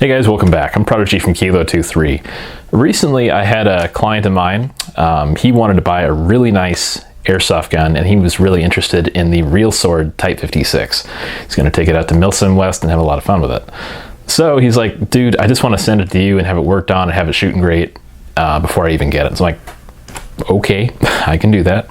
Hey guys, welcome back. I'm Prodigy from Kilo23. Recently I had a client of mine, he wanted to buy a really nice airsoft gun and he was really interested in the Real Sword Type 56. He's going to take it out to Milsim West and have a lot of fun with it. So he's like, dude, I just want to send it to you and have it worked on and have it shooting great before I even get it. So I'm like, okay, I can do that.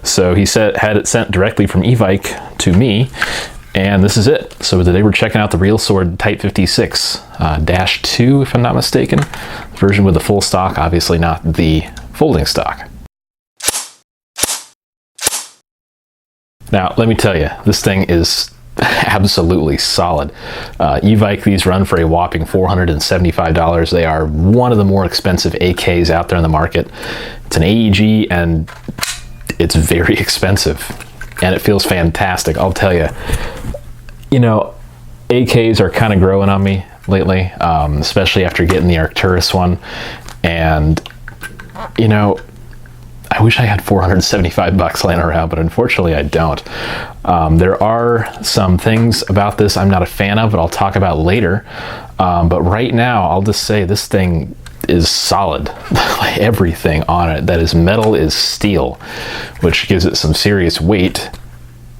So he had it sent directly from Evike to me. And this is it. So today we're checking out the Real Sword Type 56 -2, if I'm not mistaken. The version with the full stock, obviously not the folding stock. Now, let me tell you, this thing is absolutely solid. Evike, these run for a whopping $475. They are one of the more expensive AKs out there in the market. It's an AEG and it's very expensive. And it feels fantastic, I'll tell you. You know, AKs are kind of growing on me lately, especially after getting the Arcturus one. And, you know, I wish I had 475 bucks laying around, but unfortunately I don't. There are some things about this I'm not a fan of, but I'll talk about later. But right now, I'll just say this thing is solid. Everything on it that is metal is steel, which gives it some serious weight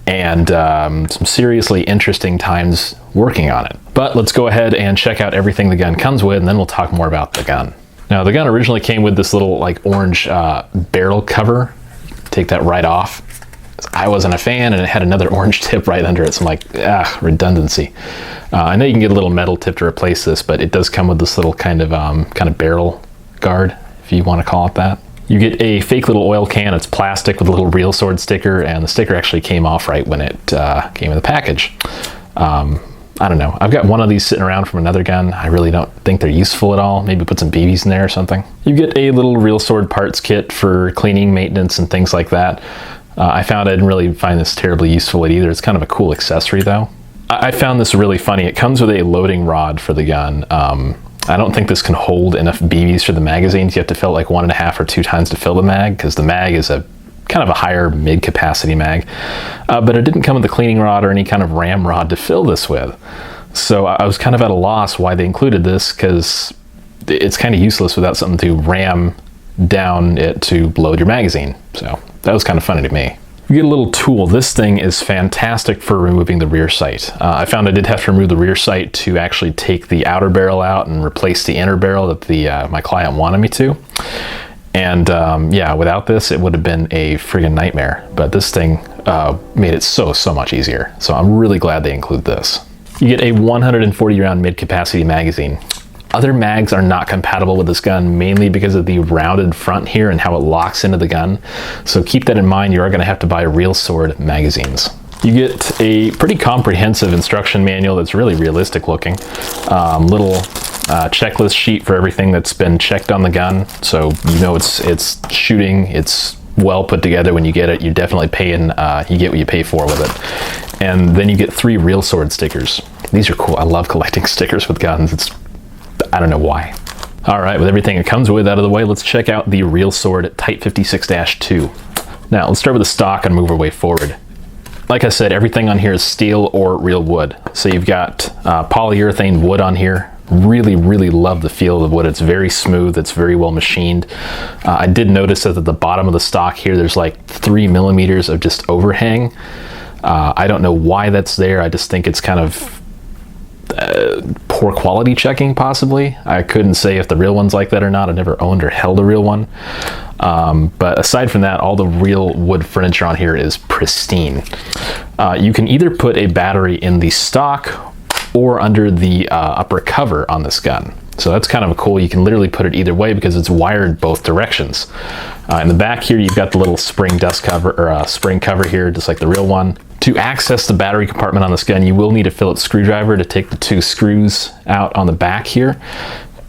and some seriously interesting times working on it. But let's go ahead and check out everything the gun comes with, and then we'll talk more about the gun. Now, the gun originally came with this little like orange barrel cover. Take that right off. I wasn't a fan, and it had another orange tip right under it, so I'm like, redundancy. I know you can get a little metal tip to replace this, but it does come with this little kind of barrel guard, if you want to call it that. You get a fake little oil can. It's plastic with a little Real Sword sticker, and the sticker actually came off right when it came in the package. I don't know. I've got one of these sitting around from another gun. I really don't think they're useful at all. Maybe put some BBs in there or something. You get a little Real Sword parts kit for cleaning, maintenance, and things like that. I found I didn't really find this terribly useful either. It's kind of a cool accessory though. I found this really funny. It comes with a loading rod for the gun. I don't think this can hold enough BBs for the magazines. You have to fill it like 1.5 or 2 times to fill the mag, because the mag is a kind of a higher mid-capacity mag. But it didn't come with a cleaning rod or any kind of ram rod to fill this with. So I was kind of at a loss why they included this, because it's kind of useless without something to ram down it to load your magazine. So that was kind of funny to me. You get a little tool. This thing is fantastic for removing the rear sight. I found I did have to remove the rear sight to actually take the outer barrel out and replace the inner barrel that my client wanted me to. And yeah, without this, it would have been a friggin' nightmare. But this thing made it so much easier. So I'm really glad they include this. You get a 140 round mid-capacity magazine. Other mags are not compatible with this gun, mainly because of the rounded front here and how it locks into the gun. So keep that in mind. You are going to have to buy Real Sword magazines. You get a pretty comprehensive instruction manual that's really realistic looking. Little checklist sheet for everything that's been checked on the gun. So you know it's shooting, it's well put together when you get it. You're definitely paying, you get what you pay for with it. And then you get 3 Real Sword stickers. These are cool. I love collecting stickers with guns. I don't know why. All right, with everything it comes with out of the way, let's check out the Real Sword Type 56-2. Now, let's start with the stock and move our way forward. Like I said, everything on here is steel or real wood. So you've got polyurethane wood on here. Really love the feel of the wood. It's very smooth. It's very well machined. I did notice that at the bottom of the stock here, there's like 3 millimeters of just overhang. I don't know why that's there. I just think it's kind of poor quality checking, possibly. I couldn't say if the real one's like that or not. I never owned or held a real one. But aside from that, all the real wood furniture on here is pristine. You can either put a battery in the stock or under the upper cover on this gun. So that's kind of cool. You can literally put it either way because it's wired both directions. In the back here, you've got the little spring dust cover or spring cover here, just like the real one. To access the battery compartment on this gun, you will need a Phillips screwdriver to take the 2 screws out on the back here.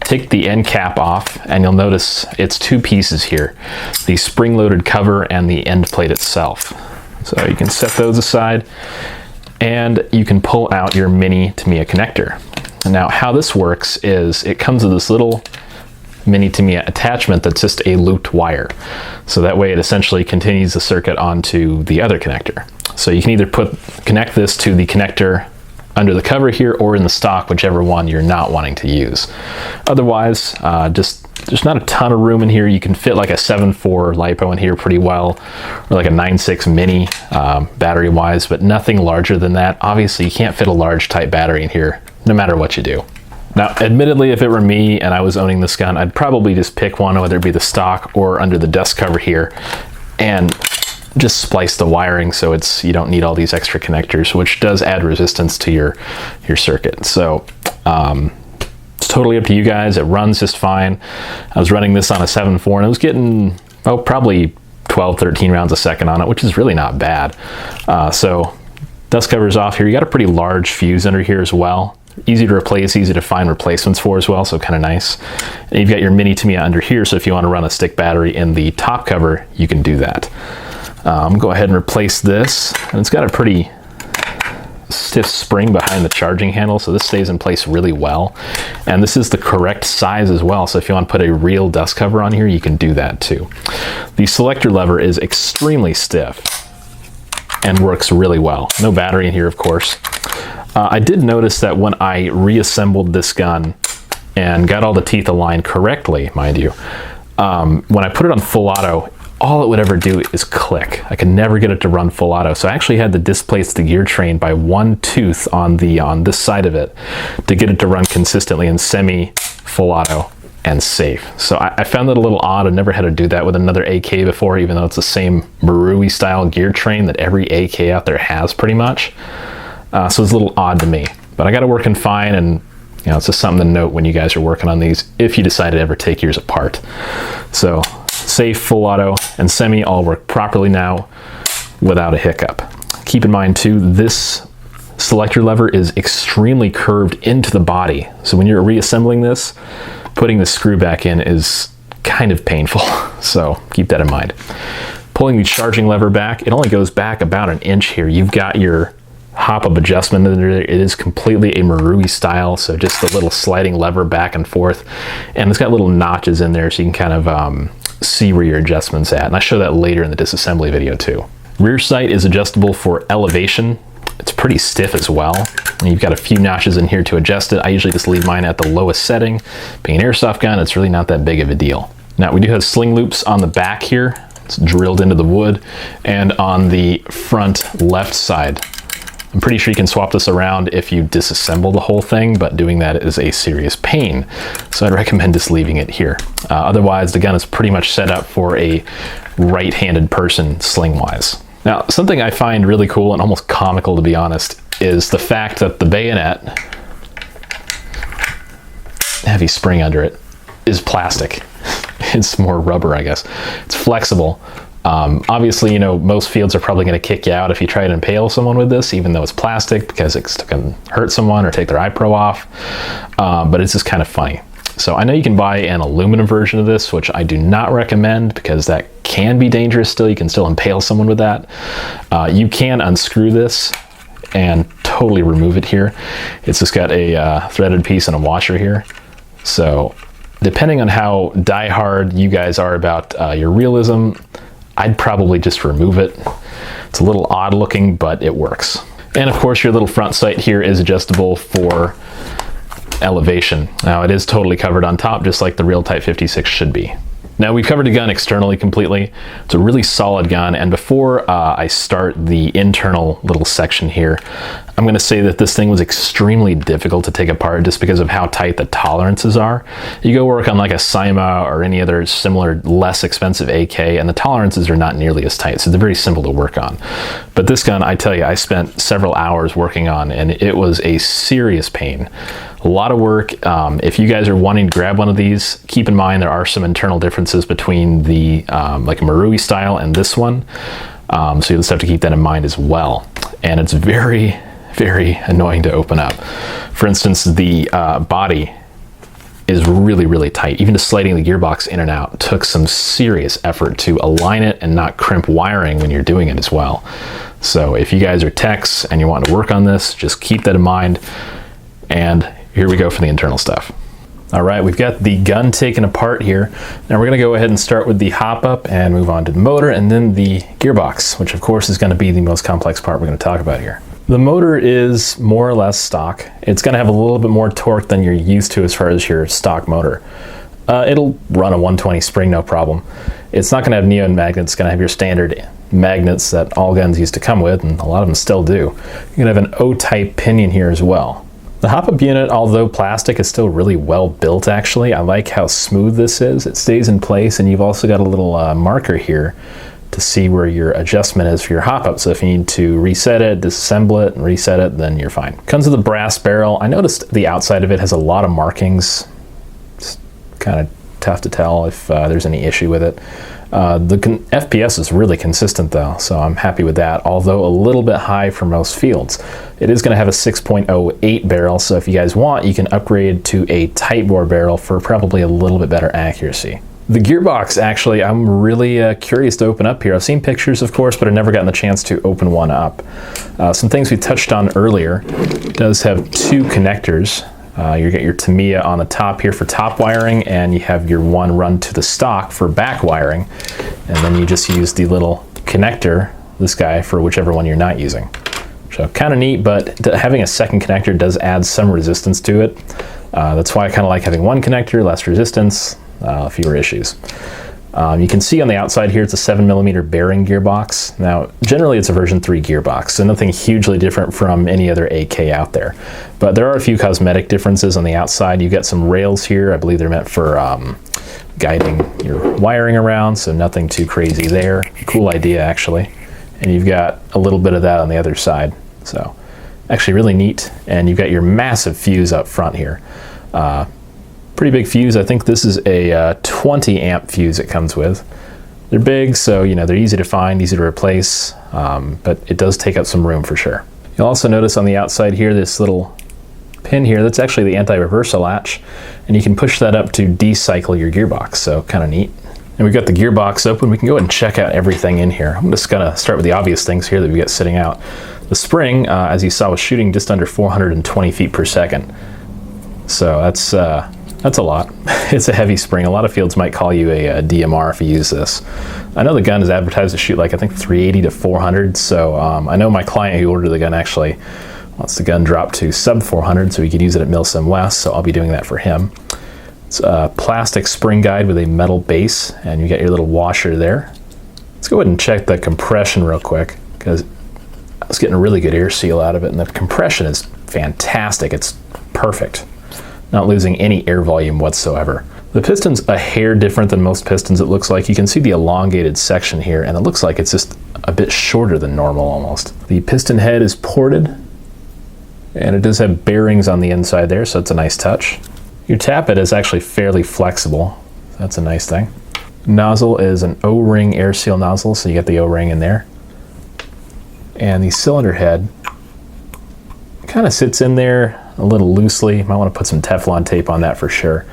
Take the end cap off, and you'll notice it's 2 pieces here, the spring-loaded cover and the end plate itself. So you can set those aside, and you can pull out your mini Tamiya connector. Now, how this works is it comes with this little mini Tamiya attachment that's just a looped wire. So that way it essentially continues the circuit onto the other connector. So you can either connect this to the connector under the cover here or in the stock, whichever one you're not wanting to use. Otherwise, there's not a ton of room in here. You can fit like a 7.4 LiPo in here pretty well, or like a 9.6 mini battery wise, but nothing larger than that. Obviously you can't fit a large type battery in here no matter what you do. Now, admittedly, if it were me and I was owning this gun, I'd probably just pick one, whether it be the stock or under the dust cover here, and just splice the wiring so you don't need all these extra connectors, which does add resistance to your circuit. So it's totally up to you guys. It runs just fine. I was running this on a 7.4 and I was getting probably 12, 13 rounds a second on it, which is really not bad. So dust cover's off here. You got a pretty large fuse under here as well. Easy to replace, easy to find replacements for as well, so kind of nice. And you've got your mini Tamiya under here, so if you want to run a stick battery in the top cover, you can do that. Go ahead and replace this, and it's got a pretty stiff spring behind the charging handle, so this stays in place really well. And this is the correct size as well, so if you want to put a real dust cover on here, you can do that too. The selector lever is extremely stiff and works really well. No battery in here, of course. I did notice that when I reassembled this gun and got all the teeth aligned correctly, mind you, when I put it on full auto, all it would ever do is click. I could never get it to run full auto. So I actually had to displace the gear train by one tooth on this side of it to get it to run consistently in semi full auto and safe. So I found that a little odd. I've never had to do that with another AK before, even though it's the same Marui style gear train that every AK out there has pretty much. So it's a little odd to me, but I got it working fine, and it's just something to note when you guys are working on these, if you decide to ever take yours apart. So safe, full auto, and semi all work properly now without a hiccup. Keep in mind too, this selector lever is extremely curved into the body. So when you're reassembling this, putting the screw back in is kind of painful. So keep that in mind. Pulling the charging lever back, it only goes back about an inch here. You've got your hop-up adjustment in there. It is completely a Marui style, so just a little sliding lever back and forth, and it's got little notches in there so you can kind of see where your adjustment's at, and I show that later in the disassembly video too. Rear sight is adjustable for elevation. It's pretty stiff as well, and you've got a few notches in here to adjust it. I usually just leave mine at the lowest setting. Being an airsoft gun, it's really not that big of a deal. Now we do have sling loops on the back here. It's drilled into the wood, and on the front left side. I'm pretty sure you can swap this around if you disassemble the whole thing, but doing that is a serious pain. So I'd recommend just leaving it here. Otherwise, the gun is pretty much set up for a right-handed person sling-wise. Now, something I find really cool and almost comical, to be honest, is the fact that the bayonet, heavy spring under it, is plastic. It's more rubber, I guess. It's flexible. Obviously, most fields are probably going to kick you out if you try to impale someone with this, even though it's plastic, because it can hurt someone or take their eye pro off. But it's just kind of funny. So I know you can buy an aluminum version of this, which I do not recommend because that can be dangerous still. You can still impale someone with that. You can unscrew this and totally remove it here. It's just got a threaded piece and a washer here. So depending on how diehard you guys are about your realism, I'd probably just remove it. It's a little odd looking, but it works. And of course, your little front sight here is adjustable for elevation. Now it is totally covered on top, just like the real Type 56 should be. Now we've covered the gun externally completely. It's a really solid gun, and before I start the internal little section here, I'm going to say that this thing was extremely difficult to take apart just because of how tight the tolerances are. You go work on like a Cyma or any other similar less expensive AK, and the tolerances are not nearly as tight, so they're very simple to work on. But this gun, I tell you, I spent several hours working on, and it was a serious pain. A lot of work. If you guys are wanting to grab one of these, keep in mind there are some internal differences between the like Marui style and this one. So you'll just have to keep that in mind as well. And it's very, very annoying to open up. For instance, the body is really, really tight. Even just sliding the gearbox in and out took some serious effort to align it and not crimp wiring when you're doing it as well. So if you guys are techs and you want to work on this, just keep that in mind. And here we go for the internal stuff. All right, we've got the gun taken apart here. Now we're gonna go ahead and start with the hop up and move on to the motor and then the gearbox, which of course is gonna be the most complex part we're gonna talk about here. The motor is more or less stock. It's going to have a little bit more torque than you're used to as far as your stock motor. It'll run a 120 spring, no problem. It's not going to have neon magnets. It's going to have your standard magnets that all guns used to come with, and a lot of them still do. You're going to have an O-type pinion here as well. The hop-up unit, although plastic, is still really well built actually. I like how smooth this is. It stays in place, and you've also got a little marker here to see where your adjustment is for your hop-up. So if you need to reset it, disassemble it, and reset it, then you're fine. Comes with a brass barrel. I noticed the outside of it has a lot of markings. It's kind of tough to tell if there's any issue with it. The FPS is really consistent though, so I'm happy with that, although a little bit high for most fields. It is going to have a 6.08 barrel, so if you guys want, you can upgrade to a tight bore barrel for probably a little bit better accuracy. The gearbox, actually, I'm really curious to open up here. I've seen pictures, of course, but I've never gotten the chance to open one up. Some things we touched on earlier. It does have two connectors. You get your Tamiya on the top here for top wiring, and you have your one run to the stock for back wiring. And then you just use the little connector, this guy, for whichever one you're not using. So kind of neat, but having a second connector does add some resistance to it. That's why I kind of like having one connector, less resistance. Fewer issues. You can see on the outside here it's a 7mm bearing gearbox. Now generally it's a version 3 gearbox, so nothing hugely different from any other AK out there. But there are a few cosmetic differences on the outside. You get some rails here. I believe they're meant for guiding your wiring around, so nothing too crazy there. Cool idea actually. And you've got a little bit of that on the other side. So actually really neat. And you've got your massive fuse up front here. Pretty big fuse. I think this is a 20 amp fuse it comes with. They're big, so you know they're easy to find, easy to replace, but it does take up some room for sure. You'll also notice on the outside here this little pin here. That's actually the anti-reversal latch, and you can push that up to decycle your gearbox, so kind of neat. And we've got the gearbox open. We can go ahead and check out everything in here. I'm just gonna start with the obvious things here that we got sitting out. The spring, as you saw, was shooting just under 420 feet per second. So that's a lot. It's a heavy spring. A lot of fields might call you a DMR if you use this. I know the gun is advertised to shoot like I think 380 to 400, so I know my client who ordered the gun actually wants the gun dropped to sub 400 so he could use it at Milsim West, so I'll be doing that for him. It's a plastic spring guide with a metal base, and you got your little washer there. Let's go ahead and check the compression real quick, because I was getting a really good air seal out of it, and the compression is fantastic. It's perfect. Not losing any air volume whatsoever. The piston's a hair different than most pistons, it looks like. You can see the elongated section here, and it looks like it's just a bit shorter than normal almost. The piston head is ported, and it does have bearings on the inside there, so it's a nice touch. Your tappet is actually fairly flexible. That's a nice thing. Nozzle is an O-ring air seal nozzle, so you get the O-ring in there. And the cylinder head kind of sits in there a little loosely. Might want to put some Teflon tape on that for sure.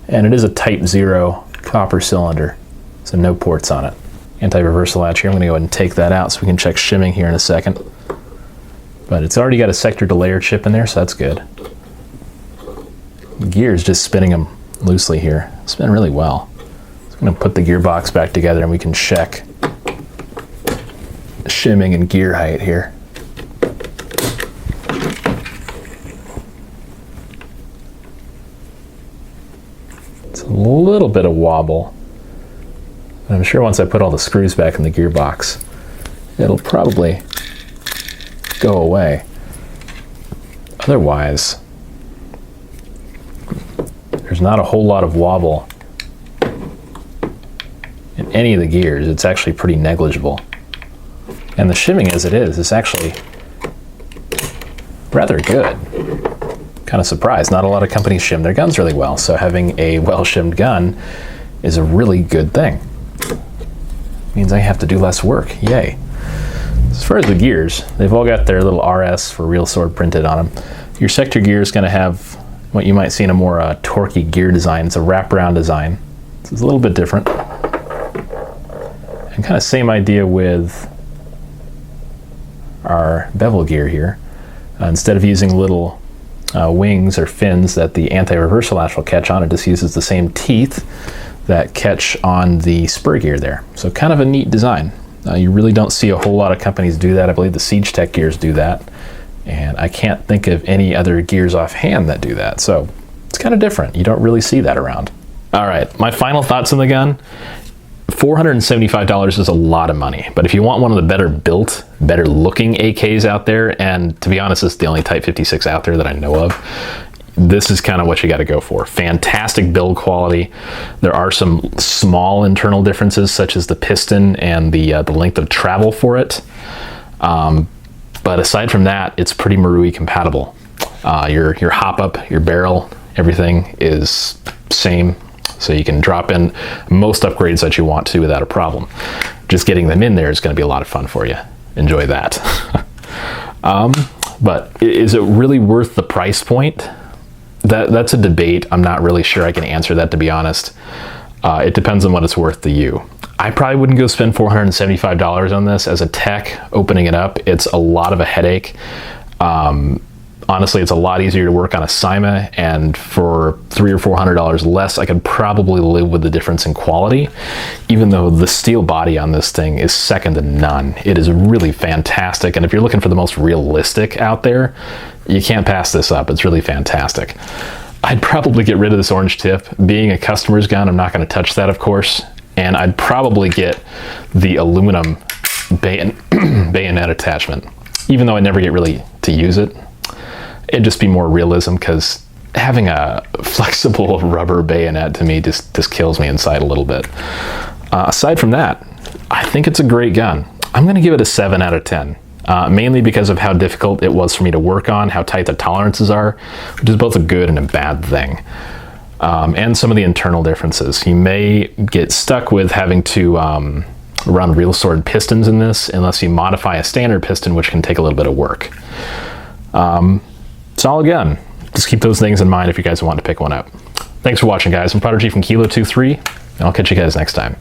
And it is a Type 0 copper cylinder, so no ports on it. Anti-reversal latch here. I'm going to go ahead and take that out so we can check shimming here in a second. But it's already got a sector delayer chip in there, so that's good. The gear is just spinning them loosely here. Spin really well. So I'm going to put the gearbox back together and we can check shimming and gear height here. A little bit of wobble. I'm sure once I put all the screws back in the gearbox, it'll probably go away. Otherwise, there's not a whole lot of wobble in any of the gears. It's actually pretty negligible. And the shimming as it is actually rather good. Kind of surprised. Not a lot of companies shim their guns really well, so having a well-shimmed gun is a really good thing. Means I have to do less work. Yay. As far as the gears, they've all got their little RS for real sword printed on them. Your sector gear is going to have what you might see in a more torquey gear design. It's a wraparound design. It's a little bit different. And kind of same idea with our bevel gear here. Instead of using little wings or fins that the anti-reversal latch will catch on, it just uses the same teeth that catch on the spur gear there. So kind of a neat design. You really don't see a whole lot of companies do that. I believe the Siege Tech gears do that. And I can't think of any other gears offhand that do that. So it's kind of different. You don't really see that around. All right, my final thoughts on the gun. $475 is a lot of money, but if you want one of the better built, better looking AKs out there, and to be honest, this is the only Type 56 out there that I know of, this is kind of what you got to go for. Fantastic build quality. There are some small internal differences, such as the piston and the length of travel for it. But aside from that, it's pretty Marui compatible. Your hop up, your barrel, everything is same. So you can drop in most upgrades that you want to without a problem. Just getting them in there is going to be a lot of fun for you. Enjoy that. But is it really worth the price point? That's a debate. I'm not really sure I can answer that, to be honest. It depends on what it's worth to you. I probably wouldn't go spend $475 on this. As a tech, opening it up, it's a lot of a headache. Honestly, it's a lot easier to work on a Cyma, and for $300 or $400 less, I could probably live with the difference in quality, even though the steel body on this thing is second to none. It is really fantastic, and if you're looking for the most realistic out there, you can't pass this up. It's really fantastic. I'd probably get rid of this orange tip. Being a customer's gun, I'm not going to touch that, of course, and I'd probably get the aluminum bayonet attachment, even though I never get really to use it. It'd just be more realism, because having a flexible rubber bayonet to me just kills me inside a little bit. Aside from that, I think it's a great gun. I'm going to give it a 7 out of 10, mainly because of how difficult it was for me to work on, how tight the tolerances are, which is both a good and a bad thing, and some of the internal differences. You may get stuck with having to run real sword pistons in this unless you modify a standard piston, which can take a little bit of work. Solid gun. Just keep those things in mind if you guys want to pick one up. Thanks for watching, guys. I'm Prodigy from Kilo 23, and I'll catch you guys next time.